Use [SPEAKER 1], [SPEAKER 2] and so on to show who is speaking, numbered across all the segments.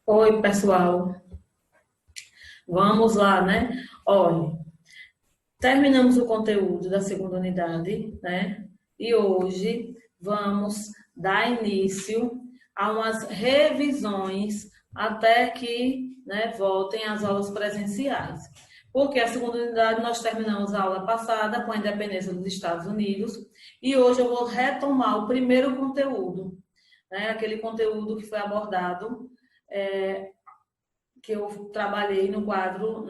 [SPEAKER 1] Oi, pessoal. Vamos lá, né? Olha, terminamos o conteúdo da segunda unidade, né? E hoje vamos dar início a umas revisões até que, né, voltem às aulas presenciais. Porque a segunda unidade nós terminamos a aula passada com a independência dos Estados Unidos e hoje eu vou retomar o primeiro conteúdo, né? Aquele conteúdo que foi abordado que eu trabalhei no quadro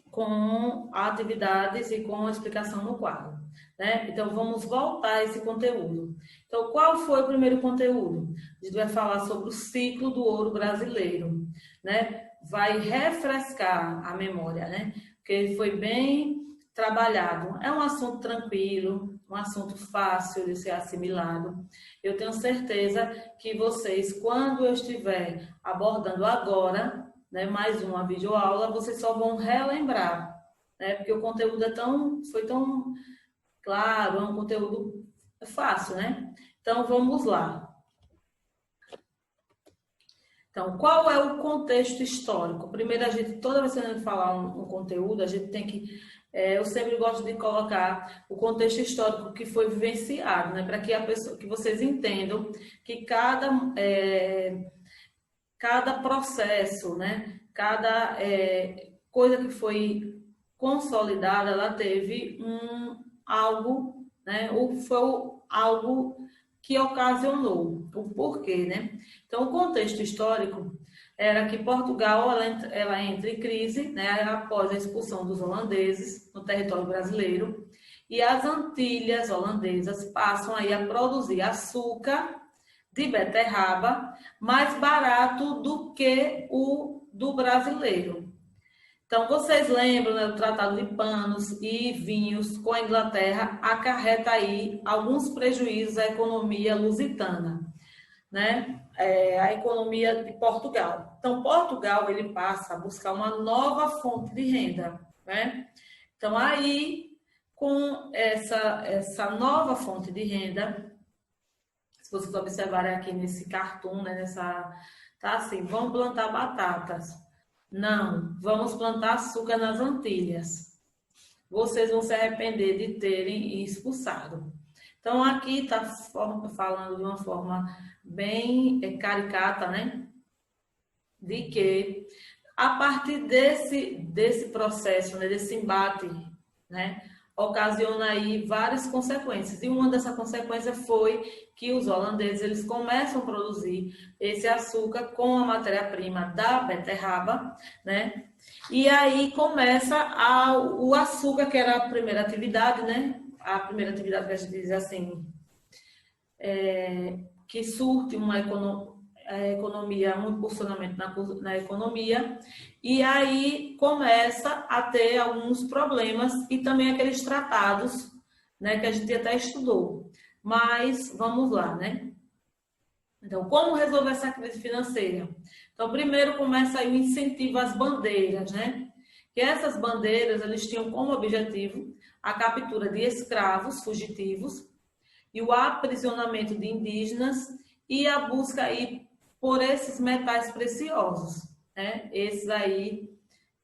[SPEAKER 1] com atividades e com a explicação no quadro. Né? Então, vamos voltar a esse conteúdo. Então, qual foi o primeiro conteúdo? A gente vai falar sobre o ciclo do ouro brasileiro. Né? Vai refrescar a memória, né? Porque foi bem trabalhado. É um assunto tranquilo, um assunto fácil de ser assimilado. Eu tenho certeza que vocês, quando eu estiver abordando agora, né, mais uma videoaula, vocês só vão relembrar, né, porque o conteúdo foi tão claro, é um conteúdo fácil, né? Então, vamos lá. Então, qual é o contexto histórico? Primeiro, toda vez que a gente falar um conteúdo, a gente tem que, eu sempre gosto de colocar o contexto histórico que foi vivenciado, né, para que vocês entendam que cada processo, né? Cada coisa que foi consolidada, ela teve algo, né? Ou foi algo que ocasionou o porquê, né? Então, o contexto histórico era que Portugal ela entra em crise, né? Após a expulsão dos holandeses no território brasileiro, e as Antilhas holandesas passam aí a produzir açúcar de beterraba mais barato do que o do brasileiro. Então, vocês lembram, né, do Tratado de Panos e Vinhos com a Inglaterra acarreta aí alguns prejuízos à economia lusitana, né? A economia de Portugal. Então, Portugal ele passa a buscar uma nova fonte de renda, né? Então, aí, com essa nova fonte de renda, se vocês observarem aqui nesse cartoon, né, tá assim, vamos plantar batatas. Não, vamos plantar açúcar nas Antilhas. Vocês vão se arrepender de terem expulsado. Então, aqui está falando de uma forma bem caricata, né? De que, a partir desse processo, né, desse embate, né, ocasiona aí várias consequências. E uma dessas consequências foi que os holandeses eles começam a produzir esse açúcar com a matéria-prima da beterraba, né? E aí começa o açúcar, que era a primeira atividade, né? A primeira atividade que a gente diz assim, que surte uma economia, um impulsionamento na economia, e aí começa a ter alguns problemas e também aqueles tratados, né, que a gente até estudou. Mas vamos lá, né? Então, como resolver essa crise financeira? Então, primeiro começa aí o incentivo às bandeiras, né? Que essas bandeiras, eles tinham como objetivo a captura de escravos fugitivos e o aprisionamento de indígenas e a busca aí por esses metais preciosos, né? Esses aí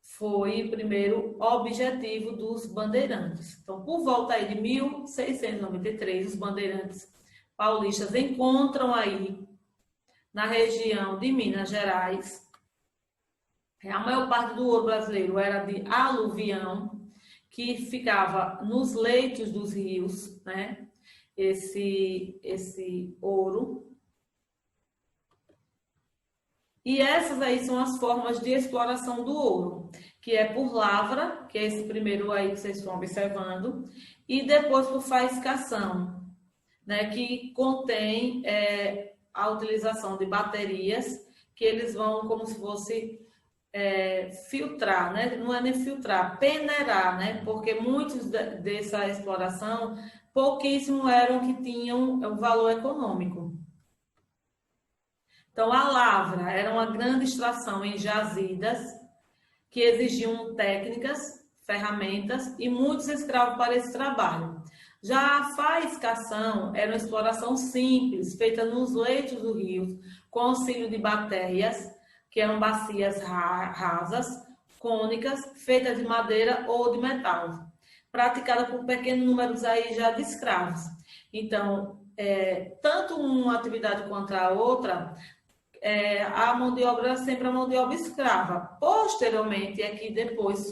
[SPEAKER 1] foi o primeiro objetivo dos bandeirantes. Então, por volta aí de 1693, os bandeirantes paulistas encontram aí na região de Minas Gerais. A maior parte do ouro brasileiro era de aluvião, que ficava nos leitos dos rios, né? Esse ouro. E essas aí são as formas de exploração do ouro, que é por lavra, que é esse primeiro aí que vocês estão observando, e depois por faiscação, né, que contém a utilização de baterias, que eles vão como se fosse filtrar, né? Não é nem filtrar, peneirar, né? Porque muitos dessa exploração, pouquíssimo eram que tinham o valor econômico. Então, a lavra era uma grande extração em jazidas que exigiam técnicas, ferramentas e muitos escravos para esse trabalho. Já a faiscação era uma exploração simples, feita nos leitos do rio, com auxílio de batéias, que eram bacias rasas, cônicas, feitas de madeira ou de metal, praticada por pequenos números aí já de escravos. Então, tanto uma atividade quanto a outra, a mão de obra era sempre a mão de obra escrava. Posteriormente, é que depois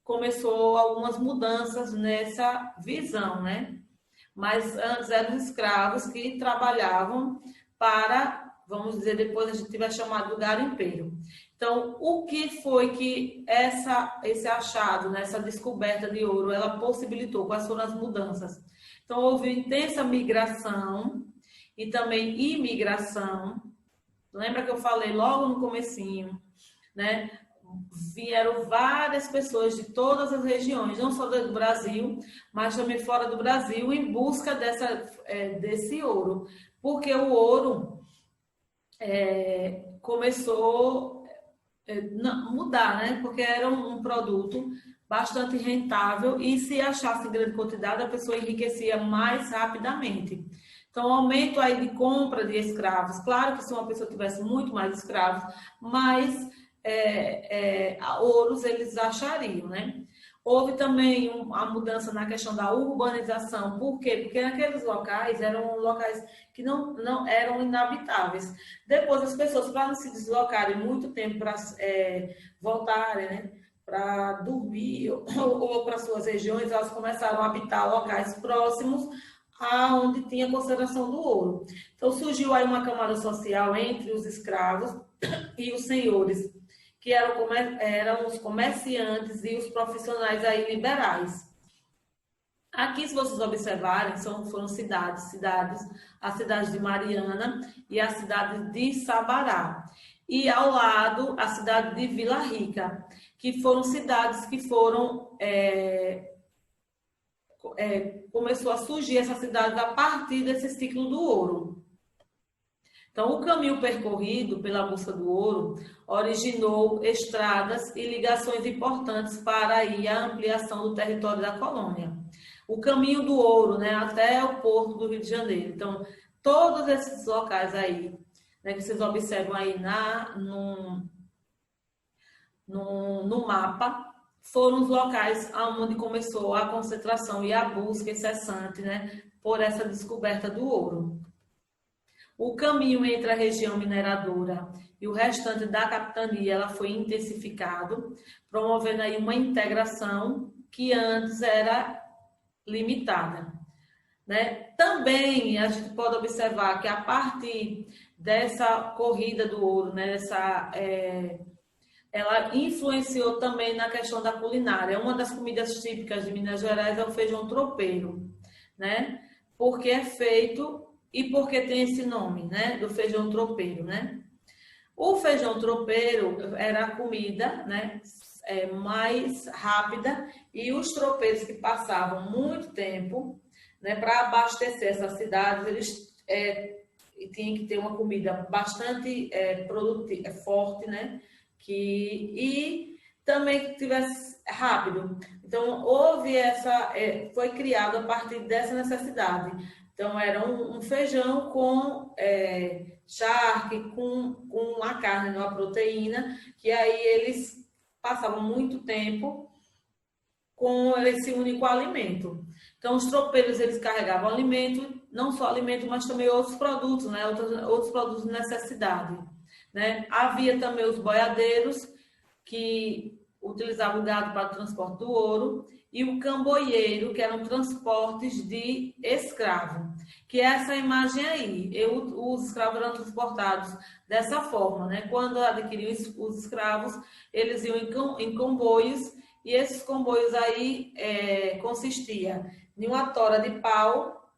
[SPEAKER 1] começou algumas mudanças nessa visão, né? Mas antes eram escravos que trabalhavam para, vamos dizer, depois a gente vai chamar do garimpeiro. Então, o que foi que esse achado, né, essa descoberta de ouro, ela possibilitou? Quais foram as mudanças? Então, houve intensa migração e também imigração. Lembra que eu falei logo no comecinho, né? Vieram várias pessoas de todas as regiões, não só do Brasil, mas também fora do Brasil, em busca desse ouro. Porque o ouro começou a mudar, né? Porque era um produto bastante rentável e se achasse em grande quantidade, a pessoa enriquecia mais rapidamente. Então, o aumento aí de compra de escravos, claro que se uma pessoa tivesse muito mais escravos, mais ouros eles achariam, né? Houve também a mudança na questão da urbanização. Por quê? Porque naqueles locais eram locais que não eram inabitáveis. Depois, as pessoas, para não se deslocarem muito tempo para voltarem, né, para dormir ou para suas regiões, elas começaram a habitar locais próximos aonde tinha conservação do ouro. Então, surgiu aí uma camada social entre os escravos e os senhores, que eram os comerciantes e os profissionais aí liberais. Aqui, se vocês observarem, foram cidades, a cidade de Mariana e a cidade de Sabará. E ao lado, a cidade de Vila Rica, que foram cidades que foram... começou a surgir essa cidade a partir desse ciclo do ouro. Então, o caminho percorrido pela busca do ouro originou estradas e ligações importantes para aí a ampliação do território da colônia. O caminho do ouro, né, até o porto do Rio de Janeiro. Então, todos esses locais aí, né, que vocês observam aí no mapa, foram os locais onde começou a concentração e a busca incessante, né, por essa descoberta do ouro. O caminho entre a região mineradora e o restante da capitania ela foi intensificado, promovendo aí uma integração que antes era limitada, né? Também a gente pode observar que a partir dessa corrida do ouro, né, ela influenciou também na questão da culinária. Uma das comidas típicas de Minas Gerais é o feijão tropeiro, né? Porque é feito e porque tem esse nome, né? Do feijão tropeiro, né? O feijão tropeiro era a comida, né? Mais rápida e os tropeiros que passavam muito tempo, né? Para abastecer essas cidades, eles tinham que ter uma comida bastante produtiva, forte, né? E também que tivesse rápido. Então, foi criado a partir dessa necessidade. Então, era um feijão com charque, com a carne, uma proteína, que aí eles passavam muito tempo com esse único alimento. Então, os tropeiros, eles carregavam alimento, não só alimento, mas também outros produtos, né? Outros produtos de necessidade, né? Havia também os boiadeiros, que utilizavam o gado para o transporte do ouro, e o camboieiro, que eram transportes de escravo, que é essa imagem aí. Os escravos eram transportados dessa forma, né? Quando adquiriam os escravos, eles iam em comboios, e esses comboios aí consistia em uma tora de pau,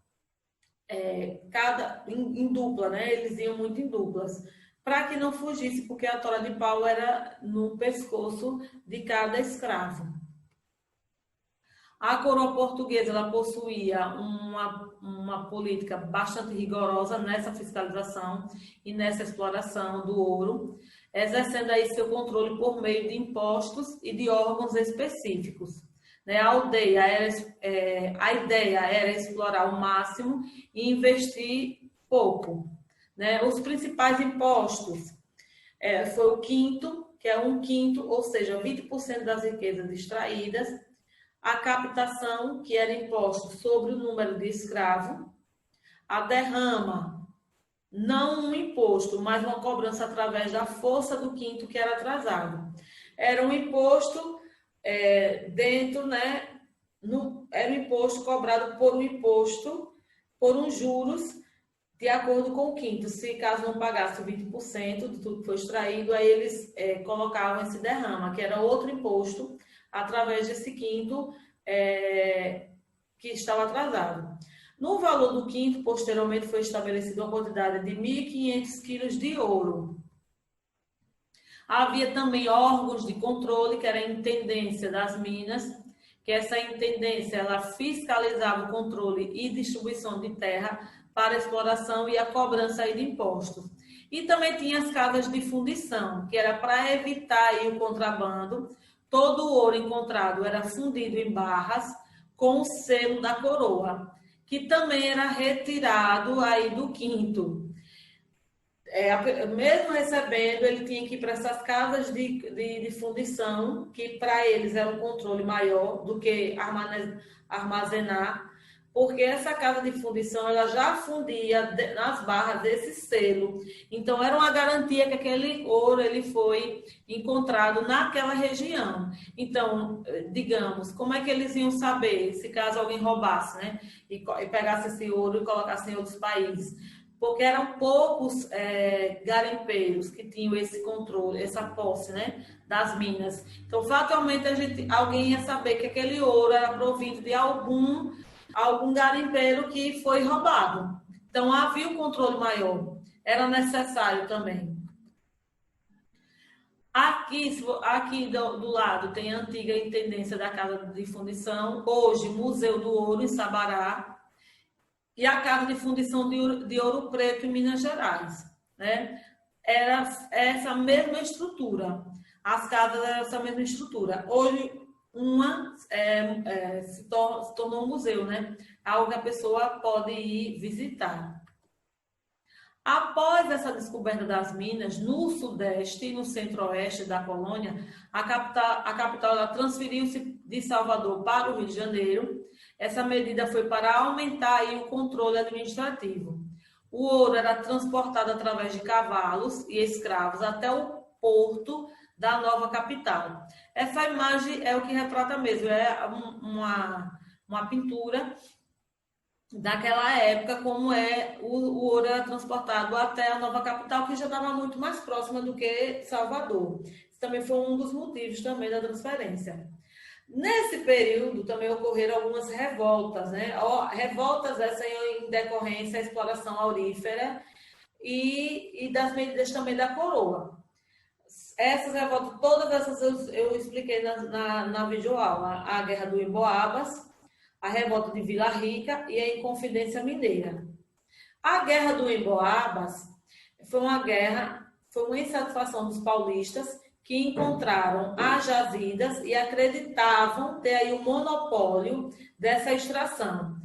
[SPEAKER 1] em dupla, né? Eles iam muito em duplas, para que não fugisse, porque a tora de pau era no pescoço de cada escravo. A coroa portuguesa ela possuía uma política bastante rigorosa nessa fiscalização e nessa exploração do ouro, exercendo aí seu controle por meio de impostos e de órgãos específicos. Né? A ideia era explorar o máximo e investir pouco. Né? Os principais impostos foi o quinto, que é um quinto, ou seja, 20% das riquezas extraídas, a captação, que era imposto sobre o número de escravos, a derrama, não um imposto, mas uma cobrança através da força do quinto que era atrasado. Era um imposto dentro, né? Era um imposto cobrado por um imposto, por uns juros, de acordo com o quinto. Se caso não pagasse 20% de tudo que foi extraído, aí eles colocavam esse derrama, que era outro imposto, através desse quinto que estava atrasado. No valor do quinto, posteriormente foi estabelecida uma quantidade de 1.500 quilos de ouro. Havia também órgãos de controle, que era a intendência das minas, que essa intendência ela fiscalizava o controle e distribuição de terra para exploração e a cobrança aí de impostos. E também tinha as casas de fundição, que era para evitar aí o contrabando. Todo o ouro encontrado era fundido em barras com o selo da coroa, que também era retirado aí do quinto. Mesmo recebendo, ele tinha que ir para essas casas de fundição, que para eles era um controle maior do que armazenar, porque essa casa de fundição ela já fundia nas barras desse selo. Então, era uma garantia que aquele ouro ele foi encontrado naquela região. Então, digamos, como é que eles iam saber se caso alguém roubasse, né? E pegasse esse ouro e colocasse em outros países? Porque eram poucos garimpeiros que tinham esse controle, essa posse, né, das minas. Então, fatalmente, alguém ia saber que aquele ouro era provido de algum garimpeiro que foi roubado. Então, havia um controle maior. Era necessário também. Aqui do lado tem a antiga intendência da Casa de Fundição, hoje Museu do Ouro, em Sabará, e a Casa de Fundição de Ouro Preto, em Minas Gerais. Né? Era essa mesma estrutura. As casas eram essa mesma estrutura. Hoje, uma se tornou um museu, né? Algo que a pessoa pode ir visitar. Após essa descoberta das minas, no sudeste e no centro-oeste da colônia, a capital transferiu-se de Salvador para o Rio de Janeiro. Essa medida foi para aumentar aí o controle administrativo. O ouro era transportado através de cavalos e escravos até o porto da nova capital. Essa imagem é o que retrata mesmo, é uma pintura daquela época, como o ouro era transportado até a nova capital, que já estava muito mais próxima do que Salvador. Isso também foi um dos motivos também da transferência. Nesse período também ocorreram algumas revoltas, né? Revoltas essas em decorrência da exploração aurífera e das medidas também da coroa. Essas revoltas, todas essas eu expliquei na videoaula. A Guerra do Emboabas, a revolta de Vila Rica e a Inconfidência Mineira. A Guerra do Emboabas foi uma insatisfação dos paulistas que encontraram as jazidas e acreditavam ter aí o monopólio dessa extração.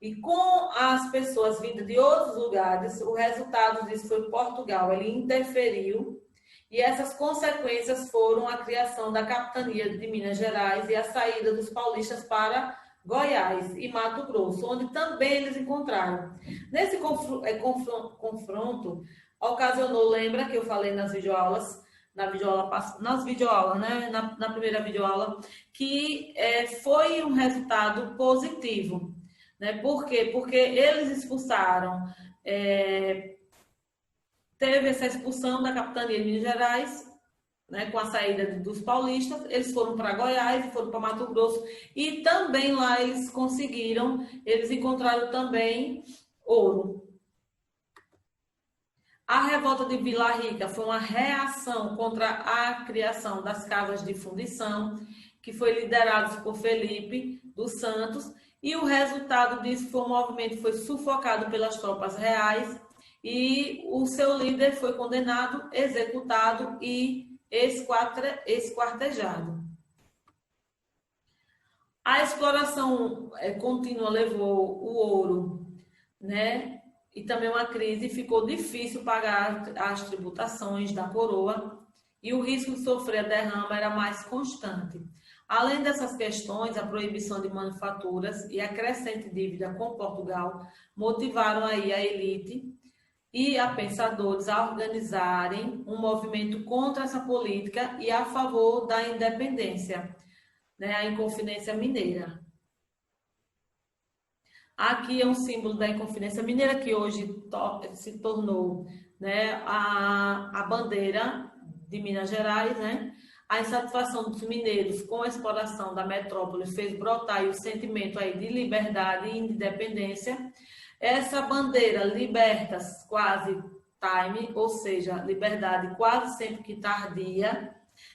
[SPEAKER 1] E com as pessoas vindas de outros lugares, o resultado disso foi Portugal. Ele interferiu e essas consequências foram a criação da capitania de Minas Gerais e a saída dos paulistas para Goiás e Mato Grosso, onde também eles encontraram. Nesse confronto, ocasionou, lembra que eu falei nas videoaulas, né, na primeira videoaula, que foi um resultado positivo. Né? Por quê? Porque eles expulsaram, teve essa expulsão da capitania de Minas Gerais, né, com a saída dos paulistas, eles foram para Goiás, foram para Mato Grosso, e também lá eles encontraram também ouro. A revolta de Vila Rica foi uma reação contra a criação das casas de fundição, que foi liderado por Felipe dos Santos, e o resultado disso foi um movimento que foi sufocado pelas tropas reais, e o seu líder foi condenado, executado e esquartejado. A exploração contínua levou o ouro, né, e também uma crise, ficou difícil pagar as tributações da coroa e o risco de sofrer a derrama era mais constante. Além dessas questões, a proibição de manufaturas e a crescente dívida com Portugal motivaram aí a elite e a pensadores a organizarem um movimento contra essa política e a favor da independência, né, a Inconfidência Mineira. Aqui é um símbolo da Inconfidência Mineira, que hoje se tornou, né, a bandeira de Minas Gerais, né? A insatisfação dos mineiros com a exploração da metrópole fez brotar aí o sentimento aí de liberdade e independência. Essa bandeira, libertas quase time, ou seja, liberdade quase sempre que tardia,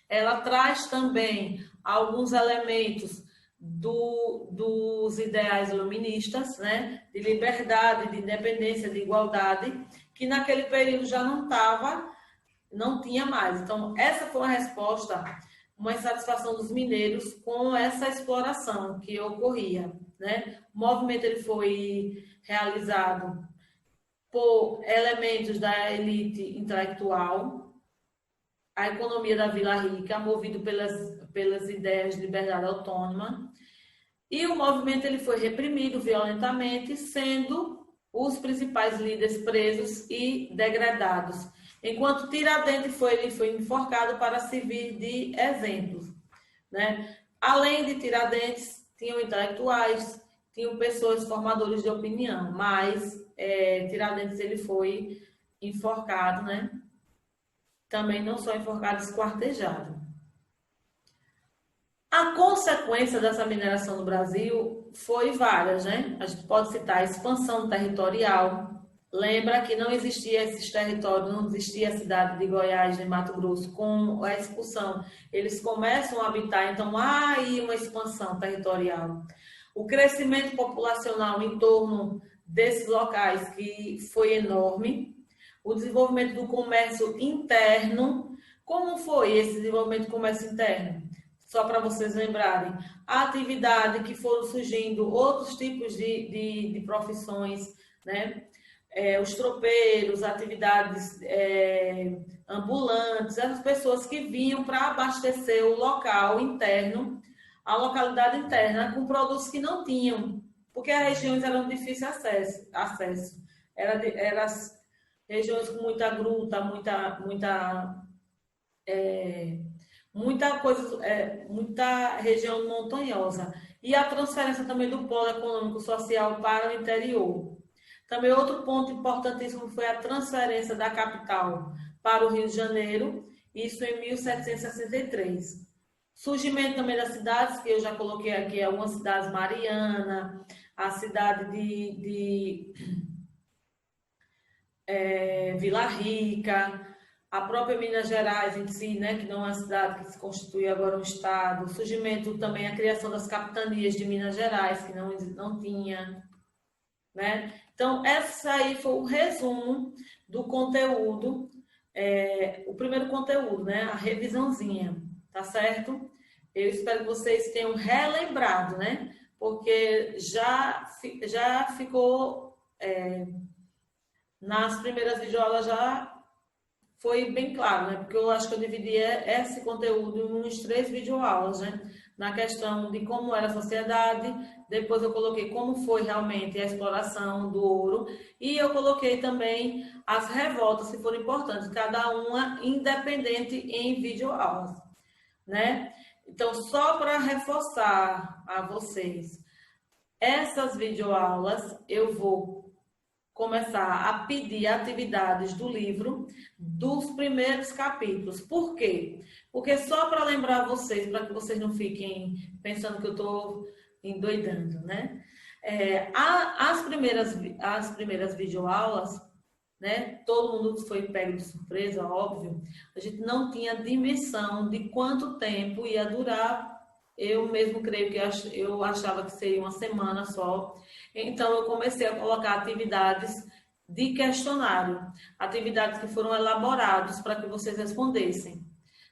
[SPEAKER 1] ela traz também alguns elementos dos ideais iluministas, né? De liberdade, de independência, de igualdade, que naquele período já não tinha mais. Então, essa foi uma resposta, uma insatisfação dos mineiros com essa exploração que ocorria, né? O movimento ele foi realizado por elementos da elite intelectual, a economia da Vila Rica, movido pelas ideias de liberdade autônoma, e o movimento ele foi reprimido violentamente, sendo os principais líderes presos e degradados. Enquanto Tiradentes ele foi enforcado para servir de exemplo, né? Além de Tiradentes, tinham intelectuais, tinham pessoas formadores de opinião, mas Tiradentes ele foi enforcado, né? Também não só enforcado, esquartejado. A consequência dessa mineração no Brasil foi várias, né? A gente pode citar a expansão territorial. Lembra que não existia esses territórios, não existia a cidade de Goiás, em Mato Grosso, com a expulsão. Eles começam a habitar, então há aí uma expansão territorial. O crescimento populacional em torno desses locais que foi enorme. O desenvolvimento do comércio interno. Como foi esse desenvolvimento do comércio interno? Só para vocês lembrarem, a atividade que foram surgindo, outros tipos de profissões, né? Os tropeiros, atividades ambulantes, as pessoas que vinham para abastecer o local interno, a localidade interna, com produtos que não tinham, porque as regiões eram de difícil acesso. Eram regiões com muita gruta, muita região montanhosa. E a transferência também do polo econômico-social para o interior. Também outro ponto importantíssimo foi a transferência da capital para o Rio de Janeiro, isso em 1763. Surgimento também das cidades, que eu já coloquei aqui, algumas cidades, Mariana, a cidade de Vila Rica, a própria Minas Gerais em si, né, que não é uma cidade que se constitui agora um estado. Surgimento também, a criação das capitanias de Minas Gerais, que não tinha, né? Então, essa aí foi o resumo do conteúdo, o primeiro conteúdo, né? A revisãozinha, tá certo? Eu espero que vocês tenham relembrado, né? Porque já ficou, nas primeiras videoaulas já foi bem claro, né? Porque eu acho que eu dividi esse conteúdo em uns 3 videoaulas, né? Na questão de como era a sociedade, depois eu coloquei como foi realmente a exploração do ouro, e eu coloquei também as revoltas que foram importantes, cada uma independente em videoaulas, né? Então, só para reforçar a vocês, essas videoaulas eu vou começar a pedir atividades do livro dos primeiros capítulos. Por quê? Porque só para lembrar vocês, para que vocês não fiquem pensando que eu estou endoidando, né? As primeiras videoaulas, né? Todo mundo foi pego de surpresa, óbvio. A gente não tinha dimensão de quanto tempo ia durar. Eu mesmo creio que eu achava que seria uma semana só. Então, eu comecei a colocar atividades de questionário, atividades que foram elaboradas para que vocês respondessem,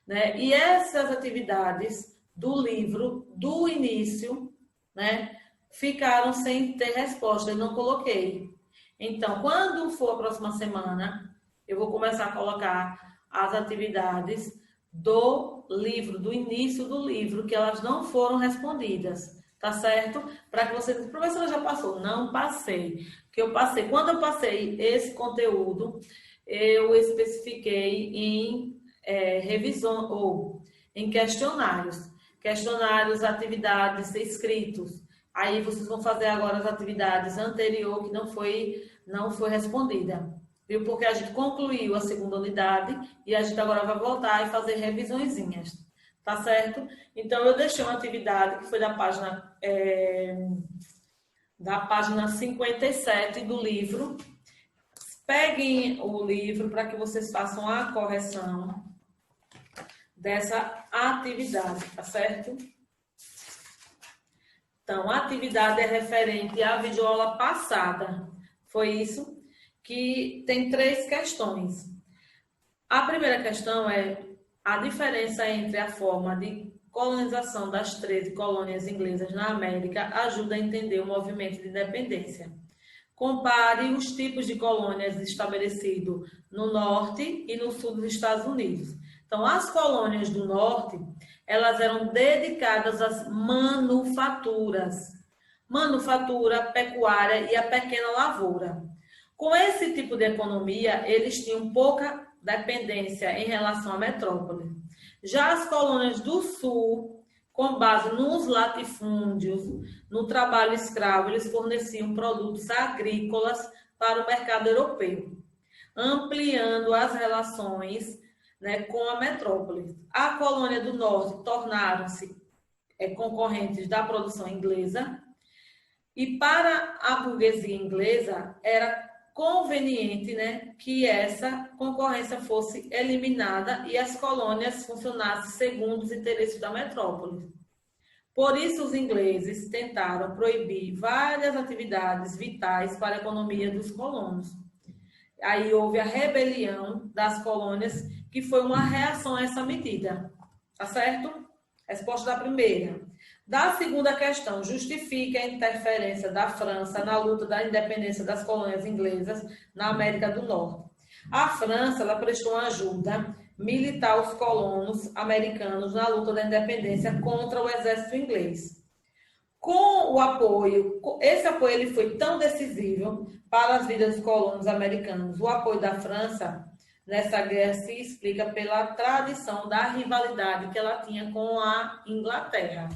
[SPEAKER 1] né? E essas atividades do livro, do início, né, ficaram sem ter resposta, eu não coloquei. Então, quando for a próxima semana, eu vou começar a colocar as atividades do livro, do início do livro, que elas não foram respondidas, tá certo? Para que você diga, professora, já passou? Não passei. Que eu passei. Quando eu passei esse conteúdo, eu especifiquei em revisão ou em questionários. Questionários, atividades escritos. Aí vocês vão fazer agora as atividades anterior que não foi respondida. Viu? Porque a gente concluiu a segunda unidade e a gente agora vai voltar e fazer revisõezinhas. Tá certo? Então, eu deixei uma atividade que foi da página 57 do livro. Peguem o livro para que vocês façam a correção dessa atividade, tá certo? Então, a atividade é referente à videoaula passada. Foi isso? Que tem 3 questões. A primeira questão é a diferença entre a forma de colonização das 13 colônias inglesas na América ajuda a entender o movimento de independência. Compare os tipos de colônias estabelecidos no norte e no sul dos Estados Unidos. Então, as colônias do norte, elas eram dedicadas às manufaturas, pecuária e a pequena lavoura. Com esse tipo de economia, eles tinham pouca dependência em relação à metrópole. Já as colônias do sul, com base nos latifúndios, no trabalho escravo, eles forneciam produtos agrícolas para o mercado europeu, ampliando as relações, né, com a metrópole. A colônia do norte tornaram-se concorrentes da produção inglesa e para a burguesia inglesa era conveniente, né, que essa concorrência fosse eliminada e as colônias funcionassem segundo os interesses da metrópole. Por isso, os ingleses tentaram proibir várias atividades vitais para a economia dos colonos. Aí houve a rebelião das colônias, que foi uma reação a essa medida. Tá certo? Resposta da primeira. Da segunda questão, justifica a interferência da França na luta da independência das colônias inglesas na América do Norte. A França, ela prestou uma ajuda militar aos colonos americanos na luta da independência contra o exército inglês. Com o apoio, esse apoio ele foi tão decisivo para as vidas dos colonos americanos. O apoio da França nessa guerra se explica pela tradição da rivalidade que ela tinha com a Inglaterra.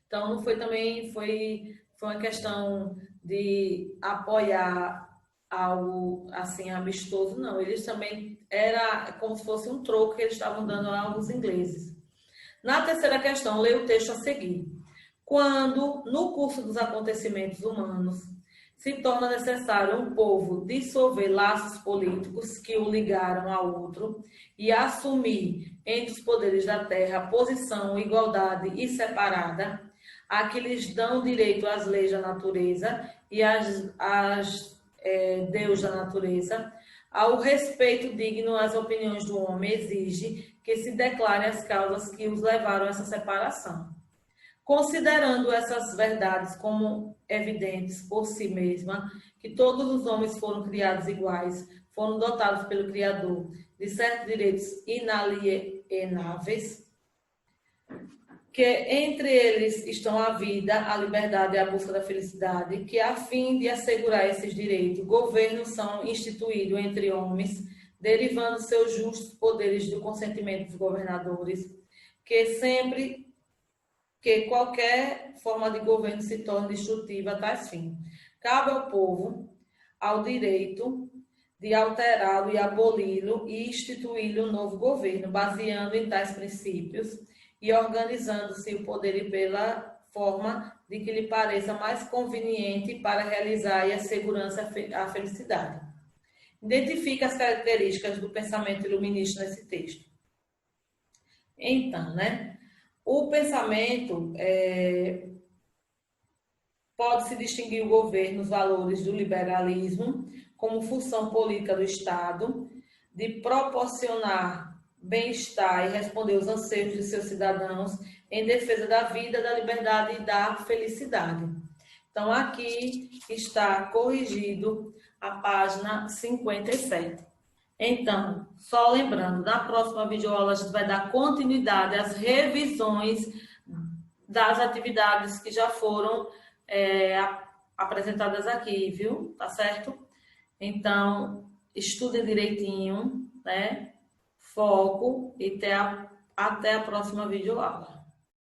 [SPEAKER 1] Então, não foi também, foi uma questão de apoiar algo assim amistoso, não. Eles também, era como se fosse um troco que eles estavam dando aos ingleses. Na terceira questão, leia o texto a seguir. Quando, no curso dos acontecimentos humanos, se torna necessário um povo dissolver laços políticos que o ligaram ao outro e assumir entre os poderes da terra posição, igualdade e separada, a que lhes dão direito às leis da natureza e às Deus da natureza, ao respeito digno às opiniões do homem, exige que se declarem as causas que os levaram a essa separação. Considerando essas verdades como evidentes por si mesma, que todos os homens foram criados iguais, foram dotados pelo Criador de certos direitos inalienáveis, que entre eles estão a vida, a liberdade e a busca da felicidade, que a fim de assegurar esses direitos, governos são instituídos entre homens, derivando seus justos poderes do consentimento dos governadores, que qualquer forma de governo se torne destrutiva a tais fins. Cabe ao povo, ao direito de alterá-lo e aboli-lo e instituí-lo um novo governo, baseando em tais princípios e organizando-se o poder pela forma de que lhe pareça mais conveniente para realizar e assegurar a felicidade. Identifica as características do pensamento iluminista nesse texto. Então, né? O pensamento pode-se distinguir o governo, os valores do liberalismo, como função política do Estado, de proporcionar bem-estar e responder aos anseios de seus cidadãos em defesa da vida, da liberdade e da felicidade. Então, aqui está corrigido a página 57. Então, só lembrando, na próxima videoaula a gente vai dar continuidade às revisões das atividades que já foram apresentadas aqui, viu? Tá certo? Então, estudem direitinho, né? Foco e até a próxima videoaula.